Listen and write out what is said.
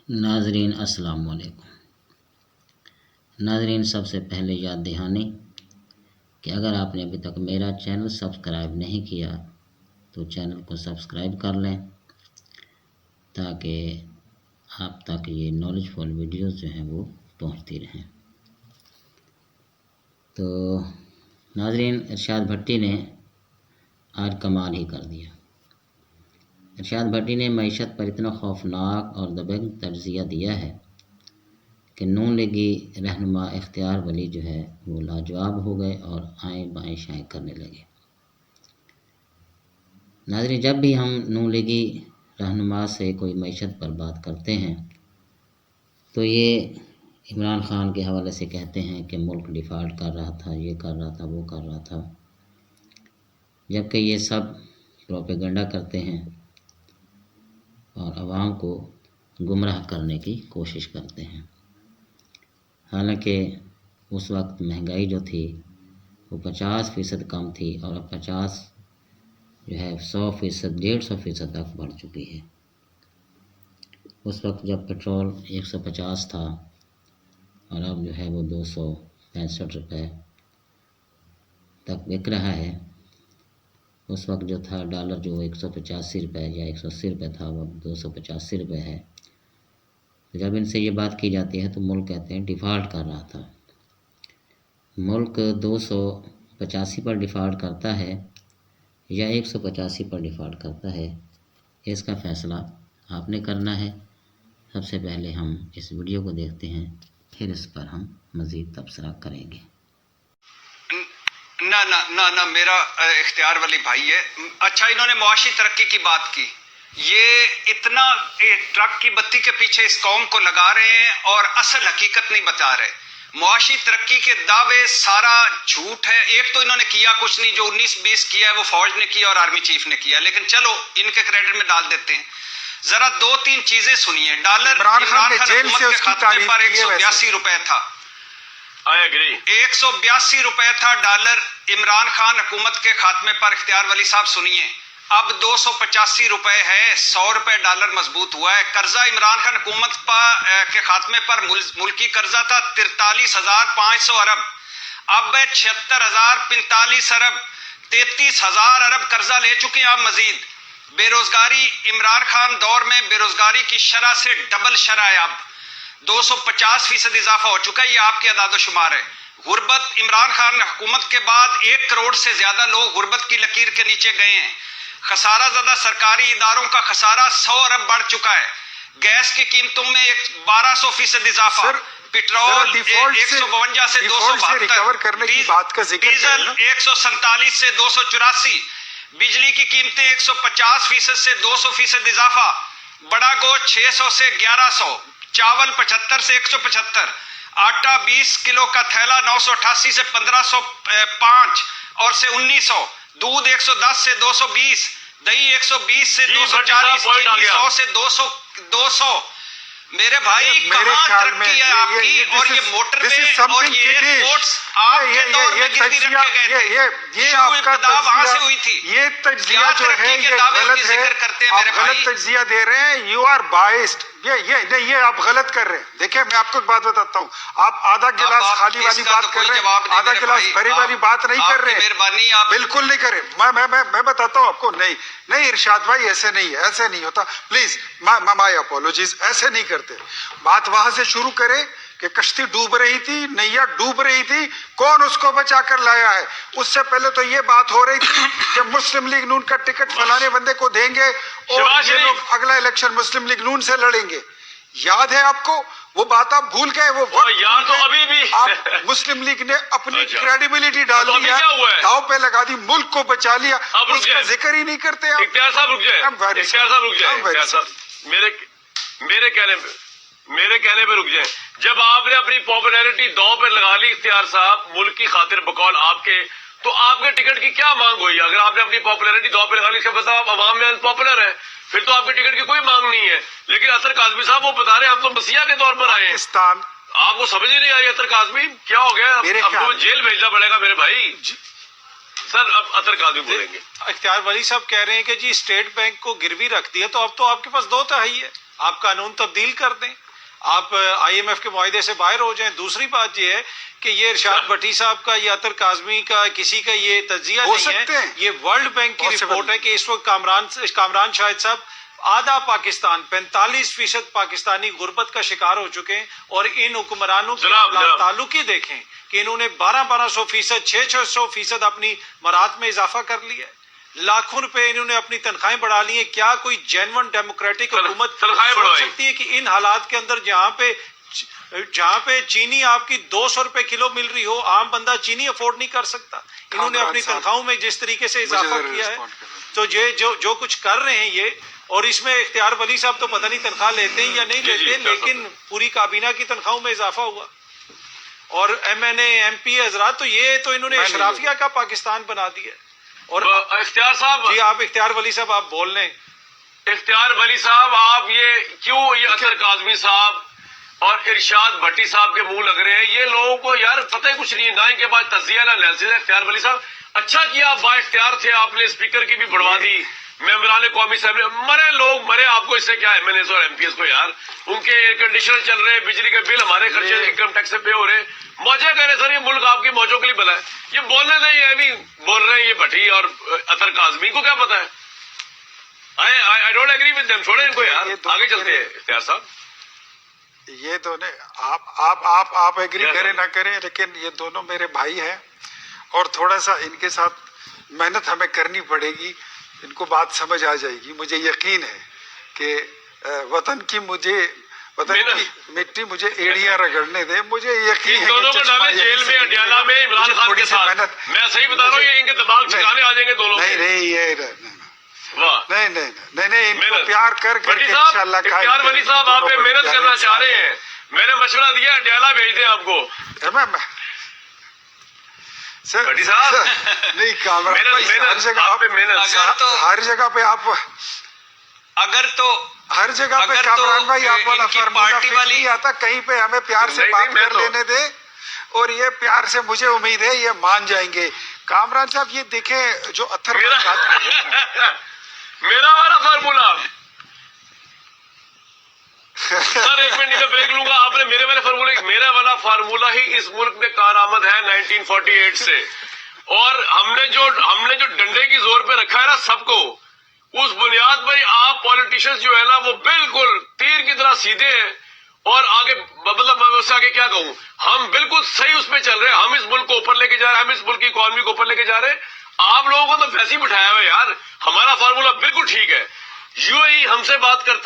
नाजरीन अस्सलाम वालेकुम। नाजरीन, सबसे पहले याद दहानी कि अगर आपने अभी तक मेरा चैनल सब्सक्राइब नहीं किया तो चैनल को सब्सक्राइब कर लें ताकि आप तक ये नॉलेजफुल वीडियोस जो हैं वो पहुंचती रहें। तो नाजरीन, इरशाद भट्टी ने आज कमाल ही कर दिया। इरशाद भट्टी ने मईशत पर इतना खौफनाक और दबंग तज्जिया दिया है कि नून लीगी रहनुमा इख्तियार वली जो है वो लाजवाब हो गए और आएँ बाएँ शाएँ करने लगे। नाज़रीन, जब भी हम नून लीगी रहनुमा से कोई मईशत पर बात करते हैं तो ये इमरान ख़ान के हवाले से कहते हैं कि मुल्क डिफ़ॉल्ट कर रहा था, ये कर रहा था, वो कर रहा था, जबकि ये सब प्रोपेगेंडा करते हैं और आवाम को गुमराह करने की कोशिश करते हैं। हालांकि उस वक्त महंगाई जो थी वो 50% कम थी और अब 50 जो है 100%, 150% तक बढ़ चुकी है। उस वक्त जब पेट्रोल 150 था और अब जो है वो 265 रुपये तक बिक रहा है। उस वक्त जो था डॉलर जो 185 रुपये या 180 रुपये था वो 285 रुपये है। जब इनसे ये बात की जाती है तो मुल्क कहते हैं डिफ़ॉल्ट कर रहा था। मुल्क 285 पर डिफ़ॉल्ट करता है या 185 पर डिफ़ॉल्ट करता है, इसका फ़ैसला आपने करना है। सबसे पहले हम इस वीडियो को देखते हैं, फिर इस पर हम मज़ीद तबसरा करेंगे। ना ना ना ना मेरा इख्तियार वाली भाई है। अच्छा, इन्होंने मुआशी तरक्की की बात की, ये इतना ट्रक की बत्ती के पीछे इस कौम को लगा रहे हैं और असल हकीकत नहीं बता रहे। मुआशी तरक्की के दावे सारा झूठ है। एक तो इन्होंने किया कुछ नहीं, जो 19-20 किया है वो फौज ने किया और आर्मी चीफ ने किया, लेकिन चलो इनके क्रेडिट में डाल देते हैं। जरा 2-3 चीजें सुनिए। डॉलर इमरान खान हुकूमत के खाते पर 182 रुपए था। 182 रुपए था डॉलर इमरान खान हुकूमत के खात्मे पर। इख्तियार वली साहब सुनिए, अब 285 रुपए है। 100 रुपए डॉलर मजबूत हुआ है। कर्जा इमरान खान हुकूमत के खात्मे पर मुल्की कर्जा था 43,500 अरब, अब 76,045 अरब, 33,000 अरब कर्जा ले चुके हैं। अब मजीद बेरोजगारी इमरान खान दौर में बेरोजगारी की शरह से डबल शरह है। अब 250% इजाफा हो चुका है। ये आपके अदाद-ओ-शुमार है। गुर्बत इमरान खान हुकूमत के बाद 1 करोड़ से ज्यादा लोग गुर्बत की लकीर के नीचे गए हैं। खसारा ज़्यादा सरकारी इदारों का खसारा 100 अरब बढ़ चुका है। गैस की कीमतों में 1200% इजाफा, पेट्रोल 152 से 272, डीजल 147 से 284, बिजली की कीमतें 150% से 200% इजाफा, बड़ा गोश्त 600 से 1100, चावल 75 से 175, आटा 20 किलो का थैला 988 से 1505 और से 1900, दूध 110 से 220, दही 120 से 240, 100 से 200। मेरे भाई कहाँ तरक्की है आपकी? और ये मोटरवे और ये एयरपोर्ट्स आपके दौर में गिरवी रखे गए थे। ये आपका वहां से हुई थी। ये तज्जिया जो है ये गलत है। आप गलत तज्जिया दे रहे हैं। You are biased. ये आप गलत कर रहे हैं। देखिए, मैं आपको एक बात बताता हूँ, आप आधा गिलास खाली वाली बात कर रहे हैं, आधा गिलास भरे वाली बात नहीं कर रहे हैं। बिल्कुल नहीं करे। मैं बताता हूँ आपको। नहीं इरशाद भाई, ऐसे नहीं है, ऐसे नहीं होता। Please my apologies. ऐसे नहीं करते। बात वहां से शुरू करें कि कश्ती डूब रही थी, नैया डूब रही थी, कौन उसको बचा कर लाया है। उससे पहले तो ये बात हो रही थी कि मुस्लिम लीग नून का टिकट फलाने बंदे को देंगे और ये लोग अगला इलेक्शन मुस्लिम लीग नून से लड़ेंगे। याद है आपको? वो बात आप भूल गए। वो यार तो अभी भी आप मुस्लिम लीग ने अपनी क्रेडिबिलिटी डाल दी है, दाव पे लगा दी, मुल्क को बचा लिया, उसका जिक्र ही नहीं करते आप। इख्तियार साहब रुक जाए, मेरे कहने पे रुक जाए। जब आपने अपनी पॉपुलैरिटी दांव पे लगा ली इख्तियार साहब, मुल्क की खातिर बकौल आपके, तो आपके टिकट की क्या मांग हुई? अगर आपने अपनी पॉपुलैरिटी दांव पे लगा ली, इसका मतलब आप अवाम में अनपॉपुलर है, फिर तो आपके टिकट की कोई मांग नहीं है। लेकिन अतर काज़मी साहब वो बता रहे हैं हम तो मसीहा के तौर पर आए हैं। आपको समझ ही नहीं आई अतर काज़मी क्या हो गया? आपको जेल भेजना पड़ेगा मेरे भाई। सर अब अतर काज़मी बोलेंगे। इख्तियार वली साहब कह रहे हैं कि जी स्टेट बैंक को गिरवी रख दिया, तो अब तो आपके पास 2 तिहाई है। आप कानून तब्दील कर दें, आप IMF के मुआहदे से बाहर हो जाएं। दूसरी बात ये है कि ये इरशाद भट्टी साहब का या अतर काज़मी का किसी का ये तज्जिया नहीं है, ये वर्ल्ड बैंक की रिपोर्ट है कि इस वक्त कामरान शाहिद साहब आधा पाकिस्तान 45% पाकिस्तानी गुर्बत का शिकार हो चुके हैं। और इन हुक्मरानों के ताल्लुक ही देखें कि इन्होंने 1200% 600% अपनी मराहत में इजाफा कर लिया है। लाखों रुपए इन्होंने अपनी तनख्वाहें बढ़ा ली है। क्या कोई जेन्युइन डेमोक्रेटिक हुकूमत सोच सकती है कि इन हालात के अंदर जहां पे चीनी आपकी 200 रुपए किलो मिल रही हो, आम बंदा चीनी अफोर्ड नहीं कर सकता। इन्होंने अपनी तनख्वाहों में जिस तरीके से इजाफा किया है, तो ये जो कुछ कर रहे हैं ये, और इसमें इख्तियार वली साहब तो पता नहीं तनख्वाह लेते हैं या नहीं लेते, लेकिन पूरी काबीना की तनख्वाहों में इजाफा हुआ। और MNA MP हजरात, तो ये तो इन्होंने अशराफिया का पाकिस्तान बना दिया। और इख्तियार साहब जी, आप इख्तियार वली साहब आप बोल लें। इख्तियार वली साहब, आप ये क्यों ये अतर काज़मी साहब और इरशाद भट्टी साहब के मुंह लग रहे हैं? ये लोगों को यार पता ही कुछ नहीं है, ना इनके पास तज्जिया ना एनालिसिस है। इख्तियार वली साहब अच्छा किया, आप बाइख्तियार थे, आपने स्पीकर की भी बढ़वा दी, मेंबरान कौमी असेंबली मरे लोग मरे, आपको इससे क्या MNAs और MPs को यार, उनके एयर कंडीशनर चल रहे हैं, बिजली के बिल हमारे खर्चे इनकम टैक्स से पे हो रहे हैं, मौजे कह रहे सर ये मुल्क आपकी मौजों के लिए बना है। ये बोलने दें, ये भी बोल रहे हैं ये भट्टी और अतर काज़मी को क्या पता है? I don't agree with them, छोड़े इनको यार, आगे चलते हैं। इख्तियार साहब ये दोनों आप एग्री करें ना करें, लेकिन ये दोनों मेरे भाई हैं और थोड़ा सा इनके साथ मेहनत हमें करनी पड़ेगी, इनको बात समझ आ जाएगी। मुझे यकीन है कि वतन की मिट्टी मुझे एड़ियां रगड़ने दे, मुझे यकीन है दोनों को डाले जेल में अडियाला में इमरान खान के साथ। मैं सही बता रहा हूँ, ये इनके दिमाग ठिकाने आ जाएंगे दोनों। नहीं, इनको प्यार करके इंशाल्लाह। इख्तियार वली साहब, आप मेहनत करना चाह रहे हैं, मैंने मशवरा दिया अडियाला भेज दें आपको। भट्टी साहब नहीं, कामरान भाई हर जगह पे आप हर जगह पे कामरान भाई आप वाला फार्मूला नहीं आता, कहीं पे हमें प्यार से बात कर लेने दे। और ये प्यार से मुझे उम्मीद है ये मान जाएंगे। कामरान साहब ये देखें जो अत्थर बात कर रहे हैं, मेरा वाला फार्मूला सर, एक मिनट का ब्रेक लूंगा। आपने मेरे वाले फार्मूले, मेरा वाला फार्मूला ही इस मुल्क में कारआमद है 1948 से। और हमने जो डंडे की जोर पे रखा है ना सबको, उस बुनियाद पर आप पॉलिटिशियंस जो है ना वो बिल्कुल तीर की तरह सीधे हैं। और आगे मतलब मैं उससे आगे क्या कहूं, हम बिल्कुल सही उस पर चल रहे हैं। हम इस मुल्क को ऊपर लेके जा रहे हैं, हम इस मुल्क की इकॉनमी को ऊपर लेके जा रहे हैं। आप लोगों को तो वैसे ही बिठाया हुआ है यार। हमारा फार्मूला बिल्कुल ठीक है। UAE हमसे बात करता